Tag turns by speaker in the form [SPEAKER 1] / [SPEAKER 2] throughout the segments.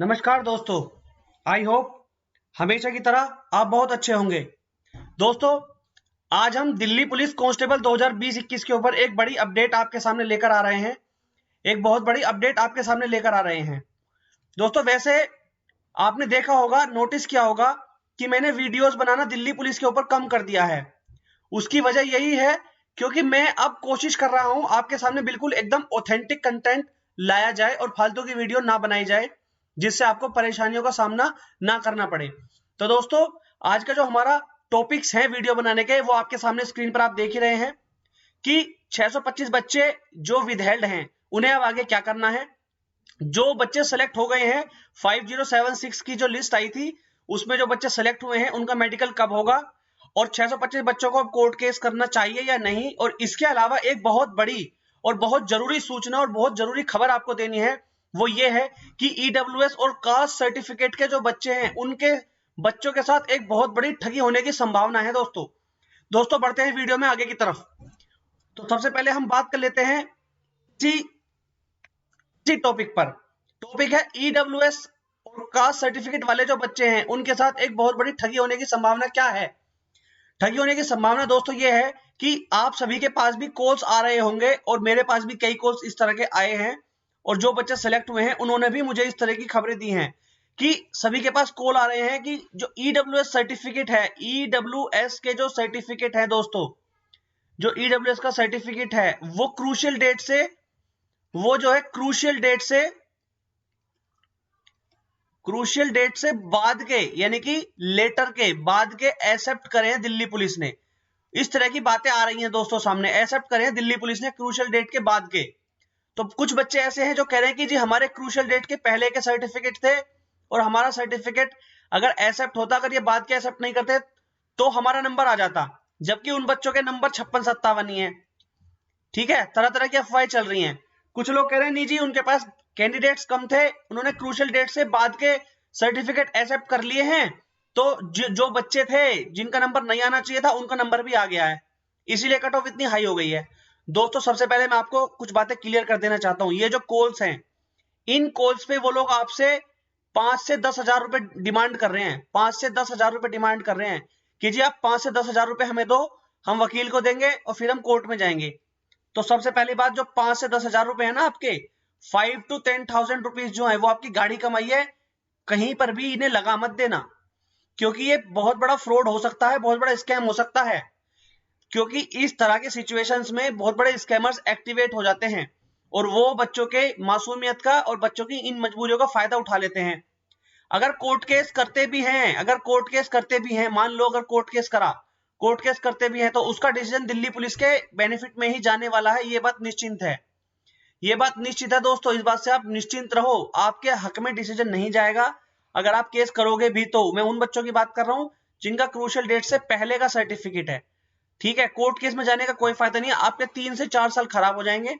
[SPEAKER 1] नमस्कार दोस्तों। I hope हमेशा की तरह आप बहुत अच्छे होंगे। दोस्तों, आज हम दिल्ली पुलिस कांस्टेबल 2020-21 के ऊपर एक बड़ी अपडेट आपके सामने लेकर आ रहे हैं। एक बहुत बड़ी अपडेट आपके सामने लेकर आ रहे हैं। दोस्तों, वैसे आपने देखा होगा, नोटिस किया होगा कि मैंने वीडियोस बनाना दिल्ली पुलिस के ऊपर कम कर दिया है। उसकी वजह यही है क्योंकि मैं अब कोशिश कर रहा हूं आपके सामने बिल्कुल एकदम ऑथेंटिक कंटेंट लाया जाए और फालतू की वीडियो ना बनाई जाए, जिससे आपको परेशानियों का सामना ना करना पड़े। तो दोस्तों, आज का जो हमारा टॉपिक्स है वीडियो बनाने के, वो आपके सामने स्क्रीन पर आप देख ही रहे हैं कि 625 बच्चे जो विदहेल्ड हैं उन्हें अब आगे क्या करना है। जो बच्चे सेलेक्ट हो गए हैं, 5076 की जो लिस्ट आई थी उसमें जो बच्चे सेलेक्ट हुए हैं उनका मेडिकल कब होगा, और 625 बच्चों को अब कोर्ट केस करना चाहिए या नहीं। और इसके अलावा एक बहुत बड़ी और बहुत जरूरी सूचना और बहुत जरूरी खबर आपको देनी है, वो ये है कि ईडब्ल्यूएस और कास्ट सर्टिफिकेट के जो बच्चे हैं उनके बच्चों के साथ एक बहुत बड़ी ठगी होने की संभावना है। दोस्तों बढ़ते हैं वीडियो में आगे की तरफ। तो सबसे पहले हम बात कर लेते हैं इसी टॉपिक पर। टॉपिक है ईडब्ल्यूएस और कास्ट सर्टिफिकेट वाले जो बच्चे हैं उनके साथ एक बहुत बड़ी ठगी होने की संभावना क्या है। ठगी होने की संभावना दोस्तों ये है कि आप सभी के पास भी कॉल्स आ रहे होंगे, और मेरे पास भी कई कॉल्स इस तरह के आए हैं, और जो बच्चे सेलेक्ट हुए हैं उन्होंने भी मुझे इस तरह की खबरें दी हैं कि सभी के पास कॉल आ रहे हैं कि जो ईडब्ल्यूएस सर्टिफिकेट है, ईडब्ल्यूएस के जो सर्टिफिकेट है दोस्तों, जो ईडब्ल्यूएस का सर्टिफिकेट है वो क्रूशियल डेट से, वो जो है क्रूशियल डेट से बाद के, यानी कि लेटर के बाद के एक्सेप्ट करे हैं दिल्ली पुलिस ने। इस तरह की बातें आ रही हैं दोस्तों सामने, एक्सेप्ट करे हैं दिल्ली पुलिस ने क्रूशियल डेट के बाद के। तो कुछ बच्चे ऐसे हैं जो कह रहे हैं कि जी हमारे क्रूशियल डेट के पहले के सर्टिफिकेट थे और हमारा सर्टिफिकेट अगर एक्सेप्ट होता, अगर ये बाद के एक्सेप्ट नहीं करते तो हमारा नंबर आ जाता, जबकि उन बच्चों के नंबर 56-57 ही है। ठीक है, तरह तरह की अफवाहें चल रही हैं। कुछ लोग कह रहे हैं नहीं जी उनके पास कैंडिडेट्स कम थे, उन्होंने क्रूशियल डेट से बाद के सर्टिफिकेट एक्सेप्ट कर लिए हैं, तो जो बच्चे थे जिनका नंबर नहीं आना चाहिए था उनका नंबर भी आ गया है, इसीलिए कट ऑफ इतनी हाई हो गई है। दोस्तों सबसे पहले मैं आपको कुछ बातें क्लियर कर देना चाहता हूं। ये जो कॉल्स हैं, इन कॉल्स पे वो लोग आपसे 5 से 10 हजार रुपए डिमांड कर रहे हैं। 5 से 10 हजार रुपए डिमांड कर रहे हैं कि जी आप 5 से 10 हजार रुपए हमें दो, हम वकील को देंगे और फिर हम कोर्ट में जाएंगे। तो सबसे पहली बात, जो 5 से 10 हजार रुपए है ना आपके, 5 to 10,000 रुपीज जो है वो आपकी गाड़ी कमाई है, कहीं पर भी इन्हें लगा मत देना, क्योंकि ये बहुत बड़ा फ्रॉड हो सकता है, बहुत बड़ा स्कैम हो सकता है। क्योंकि इस तरह के सिचुएशंस में बहुत बड़े स्कैमर्स एक्टिवेट हो जाते हैं और वो बच्चों के मासूमियत का और बच्चों की इन मजबूरियों का फायदा उठा लेते हैं। अगर कोर्ट केस करते भी हैं, मान लो अगर कोर्ट केस करते भी हैं, तो उसका डिसीजन दिल्ली पुलिस के बेनिफिट में ही जाने वाला है। ये बात निश्चिंत है, ये बात निश्चित है दोस्तों, इस बात से आप निश्चिंत रहो, आपके हक में डिसीजन नहीं जाएगा। अगर आप केस करोगे भी तो मैं उन बच्चों की बात कर रहा हूं जिनका क्रूशियल डेट से पहले का सर्टिफिकेट है। ठीक है, कोर्ट केस में जाने का कोई फायदा नहीं है, आपके 3 से 4 साल खराब हो जाएंगे,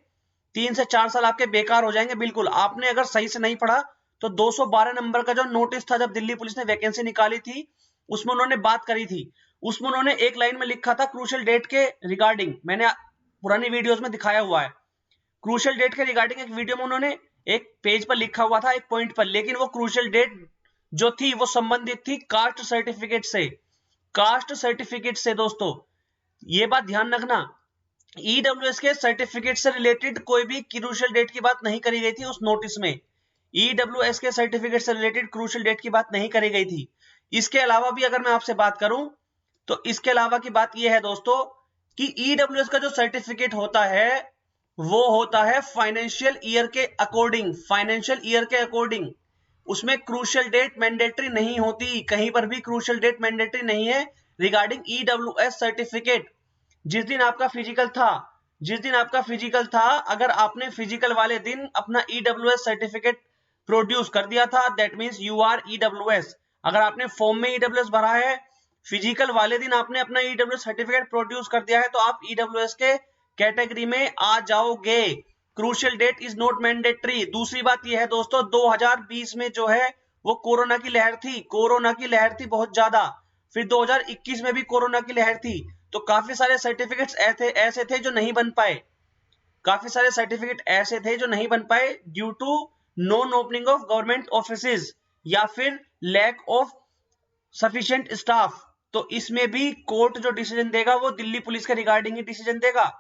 [SPEAKER 1] 3 से 4 साल आपके बेकार हो जाएंगे। बिल्कुल, आपने अगर सही से नहीं पढ़ा तो 212 नंबर का जो नोटिस था जब दिल्ली पुलिस ने वैकेंसी निकाली थी, उसमें उन्होंने बात करी थी, उसमें उन्होंने एक लाइन में लिखा था क्रूशियल डेट के रिगार्डिंग, मैंने पुरानी वीडियोस में दिखाया हुआ है। क्रूशियल डेट के रिगार्डिंग एक वीडियो में उन्होंने एक पेज पर लिखा हुआ था, एक पॉइंट पर, लेकिन वो क्रूशियल डेट जो थी वो संबंधित थी कास्ट सर्टिफिकेट से। कास्ट सर्टिफिकेट से दोस्तों, ये बात ध्यान रखना, ईडब्ल्यूएस के सर्टिफिकेट से रिलेटेड कोई भी क्रूशियल डेट की बात नहीं करी गई थी उस नोटिस में। ईडब्ल्यूएस के सर्टिफिकेट से रिलेटेड क्रूशियल डेट की बात नहीं करी गई थी। इसके अलावा भी अगर मैं आपसे बात करूं तो इसके अलावा की बात यह है दोस्तों कि ईडब्ल्यूएस का जो सर्टिफिकेट होता है वो होता है फाइनेंशियल ईयर के अकॉर्डिंग, उसमें क्रूशियल डेट मैंडेटरी नहीं होती, कहीं पर भी क्रूशियल डेट मैंडेटरी नहीं है रिगार्डिंग ईडब्ल्यूएस सर्टिफिकेट। जिस दिन आपका फिजिकल था, अगर आपने फिजिकल वाले दिन अपना ईडब्ल्यूएस सर्टिफिकेट प्रोड्यूस कर दिया था, that means you are EWS. अगर आपने फॉर्म में ईडब्ल्यूएस भरा है, फिजिकल वाले दिन आपने अपना ईडब्ल्यूएस सर्टिफिकेट प्रोड्यूस कर दिया है, तो आप ईडब्ल्यूएस के कैटेगरी में आ जाओगे। Crucial date is not mandatory. दूसरी बात यह है दोस्तों, 2020 में जो है वो कोरोना की लहर थी बहुत ज्यादा, फिर 2021 में भी कोरोना की लहर थी, तो काफी सारे सर्टिफिकेट्स ऐसे थे जो नहीं बन पाए due to non opening of government offices या फिर लैक ऑफ सफिशिएंट स्टाफ, तो इसमें भी कोर्ट जो डिसीजन देगा वो दिल्ली पुलिस के रिगार्डिंग ही डिसीजन देगा।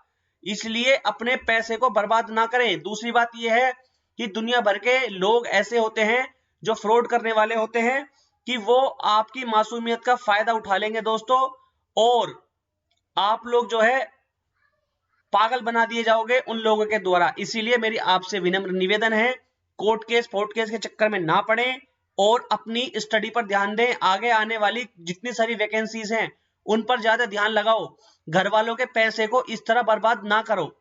[SPEAKER 1] इसलिए अपने पैसे को बर्बाद ना करें। दूसरी बात यह है कि दुनिया भर के लोग ऐसे होते हैं जो फ्रॉड करने वाले होते हैं कि वो आपकी मासूमियत का फायदा उठा लेंगे दोस्तों, और आप लोग जो है पागल बना दिए जाओगे उन लोगों के द्वारा। इसीलिए मेरी आपसे विनम्र निवेदन है, कोर्ट केस फोर्ट केस के चक्कर में ना पड़े और अपनी स्टडी पर ध्यान दें। आगे आने वाली जितनी सारी वैकेंसीज हैं उन पर ज्यादा ध्यान लगाओ, घर वालों के पैसे को इस तरह बर्बाद ना करो।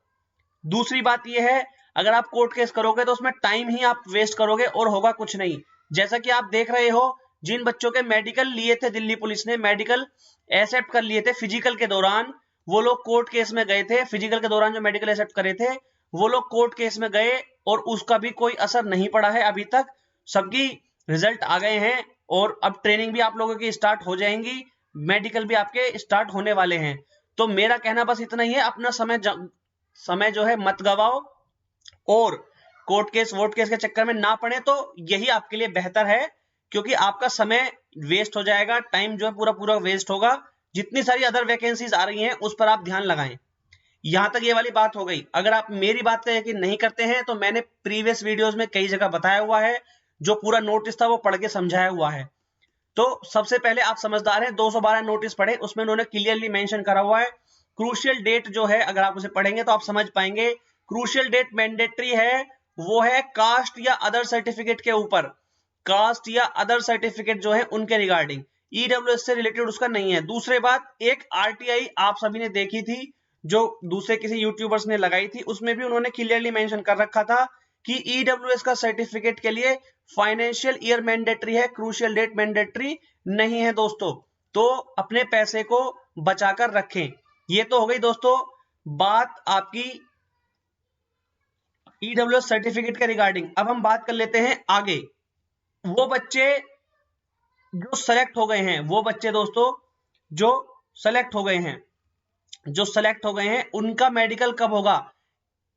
[SPEAKER 1] दूसरी बात यह है, अगर आप कोर्ट केस करोगे तो उसमें टाइम ही आप वेस्ट करोगे और होगा कुछ नहीं। जैसा कि आप देख रहे हो, जिन बच्चों के मेडिकल लिए थे दिल्ली पुलिस ने, मेडिकल एक्सेप्ट कर लिए थे फिजिकल के दौरान, वो लोग कोर्ट केस में गए थे। फिजिकल के दौरान जो मेडिकल एक्सेप्ट करे थे वो लोग कोर्ट केस में गए और उसका भी कोई असर नहीं पड़ा है अभी तक। सबकी रिजल्ट आ गए हैं और अब ट्रेनिंग भी आप लोगों की स्टार्ट हो जाएंगी, मेडिकल भी आपके स्टार्ट होने वाले हैं। तो मेरा कहना बस इतना ही है, अपना समय जो है मत गवाओ और कोर्ट केस वोट केस के चक्कर में ना पड़े, तो यही आपके लिए बेहतर है, क्योंकि आपका समय वेस्ट हो जाएगा, टाइम जो है पूरा पूरा वेस्ट होगा। जितनी सारी अदर वैकेंसीज आ रही हैं उस पर आप ध्यान लगाएं। यहां तक ये वाली बात हो गई। अगर आप मेरी बात का यकीन नहीं करते हैं तो मैंने प्रीवियस वीडियोस में कई जगह बताया हुआ है, जो पूरा नोटिस था वो पढ़ के समझाया हुआ है। तो सबसे पहले आप समझदार हैं, 212 नोटिस पढ़े, उसमें उन्होंने क्लियरली मेंशन करा हुआ है। क्रूशियल डेट जो है, अगर आप उसे पढ़ेंगे तो आप समझ पाएंगे। क्रूशियल डेट मैंडेटरी है, वो है कास्ट या अदर सर्टिफिकेट के ऊपर, कास्ट या अदर सर्टिफिकेट जो है उनके रिगार्डिंग, ईडब्ल्यूएस से रिलेटेड उसका नहीं है। दूसरी बात, एक आरटीआई आप सभी ने देखी थी जो दूसरे किसी यूट्यूबर्स ने लगाई थी, उसमें भी उन्होंने क्लियरली मेंशन कर रखा था कि ईडब्ल्यूएस का सर्टिफिकेट के लिए फाइनेंशियल ईयर मैंडेटरी है, क्रूशियल डेट मैंडेटरी नहीं है दोस्तों। तो अपने पैसे को बचाकर रखें। ये तो हो गई दोस्तों बात आपकी ईडब्ल्यूएस सर्टिफिकेट के रिगार्डिंग। अब हम बात कर लेते हैं आगे। वो बच्चे जो सेलेक्ट हो गए हैं, वो बच्चे दोस्तों जो सेलेक्ट हो गए हैं उनका मेडिकल कब होगा,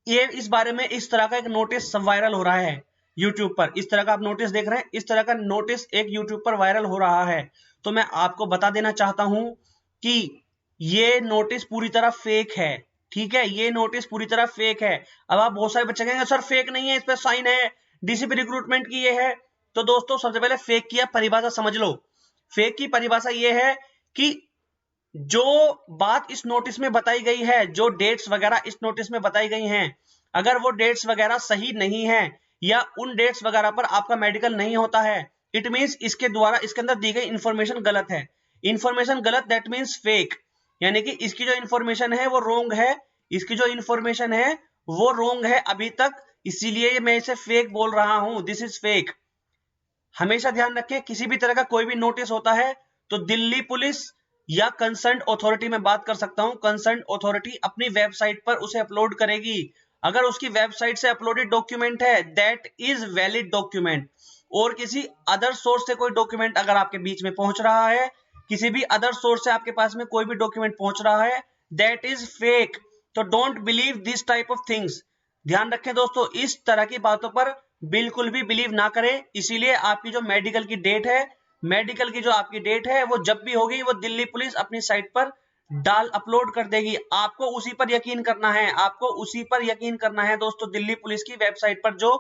[SPEAKER 1] ये इस बारे में इस तरह का एक नोटिस वायरल हो रहा है यूट्यूब पर। इस तरह का आप नोटिस देख रहे हैं, इस तरह का नोटिस एक यूट्यूब पर वायरल हो रहा है। तो मैं आपको बता देना चाहता हूं कि ये नोटिस पूरी तरह फेक है, ठीक है, ये नोटिस पूरी तरह फेक है। अब आप बहुत सारे बच्चे कहेंगे सर फेक नहीं है, इस पे साइन है, डीसीपी रिक्रूटमेंट की ये है। तो दोस्तों सबसे पहले फेक की परिभाषा समझ लो। फेक की परिभाषा ये है कि जो बात इस नोटिस में बताई गई है, जो डेट्स वगैरह इस नोटिस में बताई गई हैं, अगर वो डेट्स वगैरह सही नहीं है या उन डेट्स वगैरह पर आपका मेडिकल नहीं होता है, इट मींस इसके द्वारा इसके अंदर दी गई इंफॉर्मेशन गलत है। इंफॉर्मेशन गलत दैट मींस फेक, यानी कि इसकी जो इंफॉर्मेशन है वो रोंग है, इसकी जो इंफॉर्मेशन है वो रोंग है अभी तक, इसीलिए मैं इसे फेक बोल रहा हूं, दिस इज फेक। हमेशा ध्यान रखें, किसी भी तरह का कोई भी नोटिस होता है तो दिल्ली पुलिस या कंसर्न अथॉरिटी में बात कर सकता हूं, कंसर्न अथॉरिटी अपनी वेबसाइट पर उसे अपलोड करेगी। अगर उसकी वेबसाइट से अपलोडेड डॉक्यूमेंट है दैट इज वैलिड डॉक्यूमेंट, और किसी अदर सोर्स से कोई डॉक्यूमेंट अगर आपके बीच में पहुंच रहा है, किसी भी अदर सोर्स से आपके पास में कोई भी डॉक्यूमेंट पहुंच रहा है, दैट इज फेक। तो don't believe this type of things. ध्यान रखें दोस्तों, इस तरह की बातों पर बिल्कुल भी बिलीव ना करें। इसीलिए आपकी जो मेडिकल की डेट है, मेडिकल की जो आपकी डेट है वो जब भी होगी वो दिल्ली पुलिस अपनी साइट पर अपलोड कर देगी। आपको उसी पर यकीन करना है, आपको उसी पर यकीन करना है दोस्तों, दिल्ली पुलिस की वेबसाइट पर जो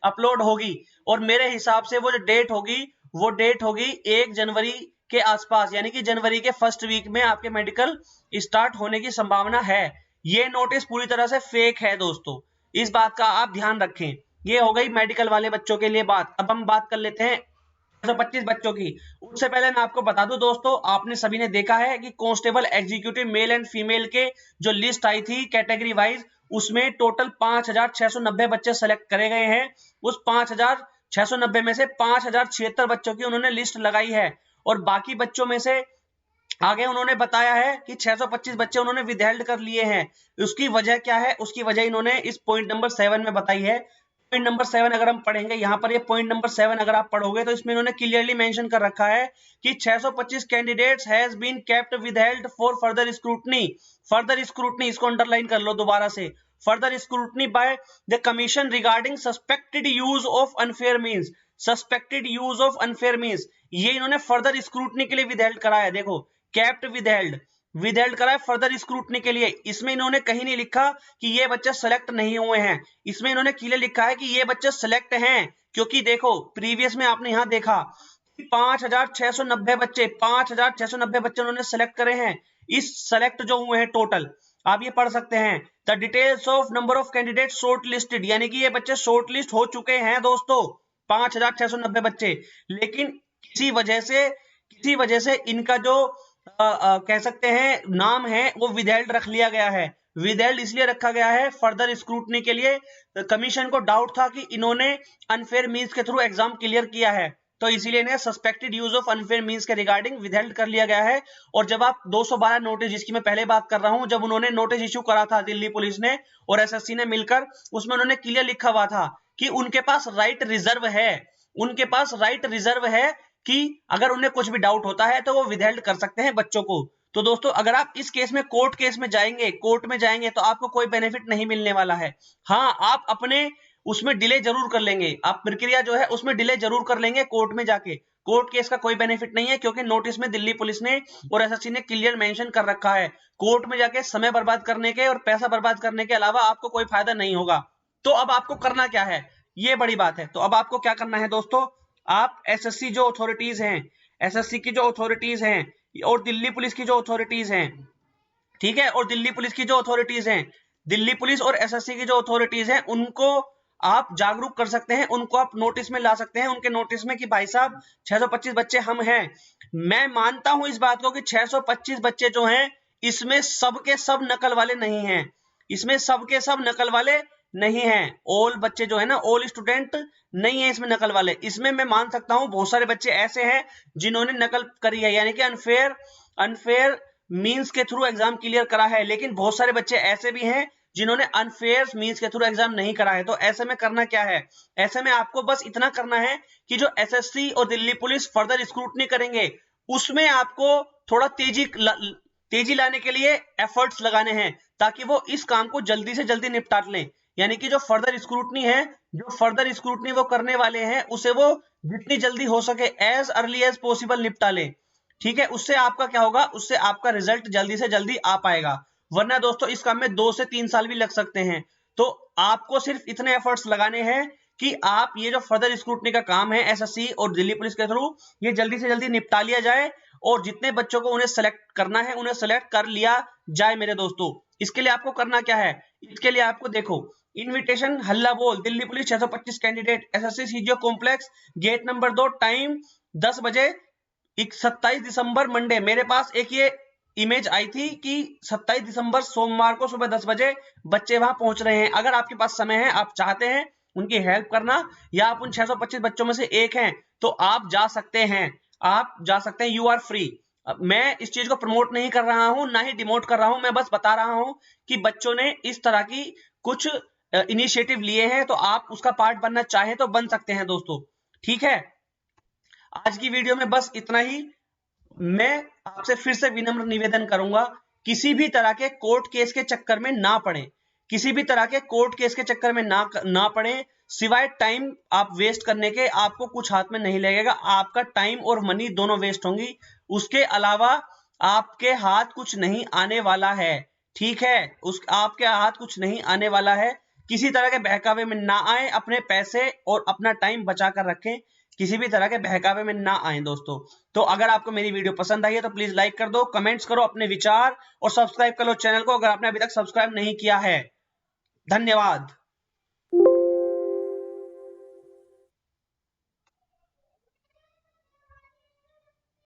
[SPEAKER 1] अपलोड होगी। और मेरे हिसाब से वो जो डेट होगी वो डेट होगी 1 जनवरी के आसपास, यानी कि जनवरी के फर्स्ट वीक में आपके मेडिकल स्टार्ट होने की संभावना है। ये नोटिस पूरी तरह से फेक है दोस्तों, इस बात का आप ध्यान रखें। ये हो गई मेडिकल वाले बच्चों के लिए बात। अब हम बात कर लेते हैं 125 बच्चों की। उससे पहले मैं आपको बता दूं दोस्तों, आपने सभी ने देखा है कि constable executive male and female के जो लिस्ट आई थी कैटेगरी वाइज, उसमें टोटल 5690 बच्चे सेलेक्ट करे गए हैं। उस 5690 में से 5076 बच्चों की उन्होंने लिस्ट लगाई है, और बाकी बच्चों में से आगे उन्होंने बताया है कि 625 बच्चे उन्होंने विदहेल्ड कर लिए हैं। उसकी वजह क्या है, उसकी वजह इन्होंने इस पॉइंट नंबर 7 में बताई है। पॉइंट नंबर 7 अगर हम पढ़ेंगे, यहाँ पर ये पॉइंट नंबर 7 अगर आप पढ़ोगे तो इसमें इन्होंने क्लियरली मेंशन कर रखा है कि 625 candidates has been kept withheld for further scrutiny. Further scrutiny, इसको अंडरलाइन कर लो दोबारा से, further scrutiny by the commission regarding suspected use of unfair means, suspected use of unfair means, ये इन्होंने फर्दर स्क्रूटनी के लिए विदहेल्ड करा है। देखो केप्ट विदहेल्ड, विदहेल्ड करा है फर्दर स्क्रूटनी के लिए। इसमें इन्होंने कहीं नहीं लिखा कि ये बच्चे सेलेक्ट नहीं हुए हैं, इसमें इन्होंने क्लियर लिखा है कि ये बच्चे सेलेक्ट हैं, क्योंकि देखो प्रीवियस में आपने यहां देखा 5,690 बच्चे, 5,690 बच्चे उन्होंने सेलेक्ट करे हैं। इस सेलेक्ट जो हुए हैं टोटल आप ये पढ़ सकते हैं, the details of number of candidate short listed, यानी कि ये बच्चे शॉर्ट लिस्ट हो चुके हैं दोस्तों 5,690 बच्चे। लेकिन किसी वजह से इनका जो कह सकते हैं नाम है वो विदहेल्ड रख लिया गया है। विदहेल्ड इसलिए रखा गया है फर्दर स्क्रूटनी के लिए, कमीशन को डाउट था कि इन्होंने अनफेयर मीन्स के थ्रू एग्जाम क्लियर किया है, तो इसीलिए इन्हें suspected use of unfair means के रिगार्डिंग विदहेल्ड कर लिया गया है। और जब आप 212 नोटिस, जिसकी मैं पहले बात कर रहा हूं, जब उन्होंने नोटिस इश्यू करा था दिल्ली पुलिस ने और एसएससी ने मिलकर, उसमें उन्होंने क्लियर लिखा हुआ था कि उनके पास राइट रिजर्व है, उनके पास राइट रिजर्व है कि अगर उन्हें कुछ भी डाउट होता है तो वो विदहेल्ड कर सकते हैं बच्चों को। तो दोस्तों अगर आप इस केस में कोर्ट केस में जाएंगे, कोर्ट में जाएंगे तो आपको कोई बेनिफिट नहीं मिलने वाला है। हाँ, आप अपने उसमें डिले जरूर कर लेंगे, आप प्रक्रिया जो है उसमें डिले जरूर कर लेंगे कोर्ट में जाके। कोर्ट केस का कोई बेनिफिट नहीं है, क्योंकि नोटिस में दिल्ली पुलिस ने और एसएससी ने क्लियर मेंशन कर रखा है, कोर्ट में जाके समय बर्बाद करने के और पैसा बर्बाद करने के अलावा आपको कोई फायदा नहीं होगा। तो अब आपको करना क्या है, ये बड़ी बात है। तो अब आपको क्या करना है दोस्तों, आप एसएससी जो अथॉरिटीज हैं, एसएससी की जो अथॉरिटीज हैं और दिल्ली पुलिस की जो अथॉरिटीज हैं, ठीक है, और दिल्ली पुलिस की जो अथॉरिटीज हैं, दिल्ली पुलिस और एसएससी की जो अथॉरिटीज हैं, उनको आप जागरूक कर सकते हैं, उनको आप नोटिस में ला सकते हैं, उनके नोटिस में कि भाई साहब 625 बच्चे हम हैं। मैं मानता हूं इस बात को कि 625 बच्चे जो हैं इसमें सबके सब नकल वाले नहीं हैं, इसमें सबके सब नकल वाले नहीं हैं, ऑल बच्चे जो है ना, ऑल स्टूडेंट नहीं है इसमें नकल वाले। इसमें मैं मान सकता हूं बहुत सारे बच्चे ऐसे हैं जिन्होंने नकल करी है, यानी कि अनफेयर मींस के थ्रू एग्जाम क्लियर करा है, लेकिन बहुत सारे बच्चे ऐसे भी हैं जिन्होंने अनफेयर मींस के थ्रू एग्जाम नहीं करा है। तो ऐसे में करना क्या है, ऐसे में आपको बस इतना करना है कि जो एसएससी और दिल्ली पुलिस फर्दर स्क्रूटनी करेंगे उसमें आपको थोड़ा तेजी लाने के लिए एफर्ट्स लगाने हैं, ताकि वो इस काम को जल्दी से जल्दी निपटा लें। यानी कि जो फर्दर स्क्रूटनी है, जो फर्दर स्क्रूटनी वो करने वाले हैं, उसे वो जितनी जल्दी हो सके एज अर्ली एज पॉसिबल निपटा लें, ठीक है। उससे आपका क्या होगा, उससे आपका रिजल्ट जल्दी से जल्दी आ पाएगा, वरना दोस्तों इस काम में 2 से 3 साल भी लग सकते हैं। तो आपको सिर्फ इतने एफर्ट्स लगाने हैं कि आप ये जो फर्दर स्क्रूटनी का काम है एसएससी और दिल्ली पुलिस के थ्रू, ये जल्दी से जल्दी निपटा लिया जाए और जितने बच्चों को उन्हें सेलेक्ट करना है उन्हें सेलेक्ट कर लिया जाए मेरे दोस्तों। इसके लिए आपको करना क्या है, इसके लिए आपको देखो इनविटेशन हल्ला बोल Delhi police 625 candidate SSC CGO complex gate number 2 time 10 बजे 27 दिसंबर मंडे। मेरे पास एक ये इमेज आई थी कि 27 दिसंबर सोमवार को सुबह 10 बजे बच्चे वहां पहुंच रहे हैं। अगर आपके पास समय है, आप चाहते हैं उनकी हेल्प करना या आप उन 625 बच्चों में से एक हैं, तो आप जा सकते हैं, आप जा सकते हैं, यू आर फ्री। मैं इस चीज को प्रमोट नहीं कर रहा हूं, ना ही डिमोट कर रहा हूं, मैं बस बता रहा हूं कि बच्चों ने इस तरह की कुछ इनिशिएटिव लिए हैं, तो आप उसका पार्ट बनना चाहें तो बन सकते हैं दोस्तों, ठीक है। आज की वीडियो में बस इतना ही। मैं आपसे फिर से विनम्र निवेदन करूंगा, किसी भी तरह के कोर्ट केस के चक्कर में ना पड़े, किसी भी तरह के कोर्ट केस के चक्कर में ना पड़े, सिवाय टाइम आप वेस्ट करने के आपको कुछ हाथ में नहीं लगेगा, आपका टाइम और मनी दोनों वेस्ट होंगी, उसके अलावा आपके हाथ कुछ नहीं आने वाला है, ठीक है। आपके हाथ कुछ नहीं आने वाला है, किसी तरह के बहकावे में ना आए, अपने पैसे और अपना टाइम बचा कर रखें, किसी भी तरह के बहकावे में ना आए दोस्तों। तो अगर आपको मेरी वीडियो पसंद आई है तो प्लीज लाइक कर दो, कमेंट्स करो अपने विचार और सब्सक्राइब कर लो चैनल को अगर आपने अभी तक सब्सक्राइब नहीं किया है। धन्यवाद।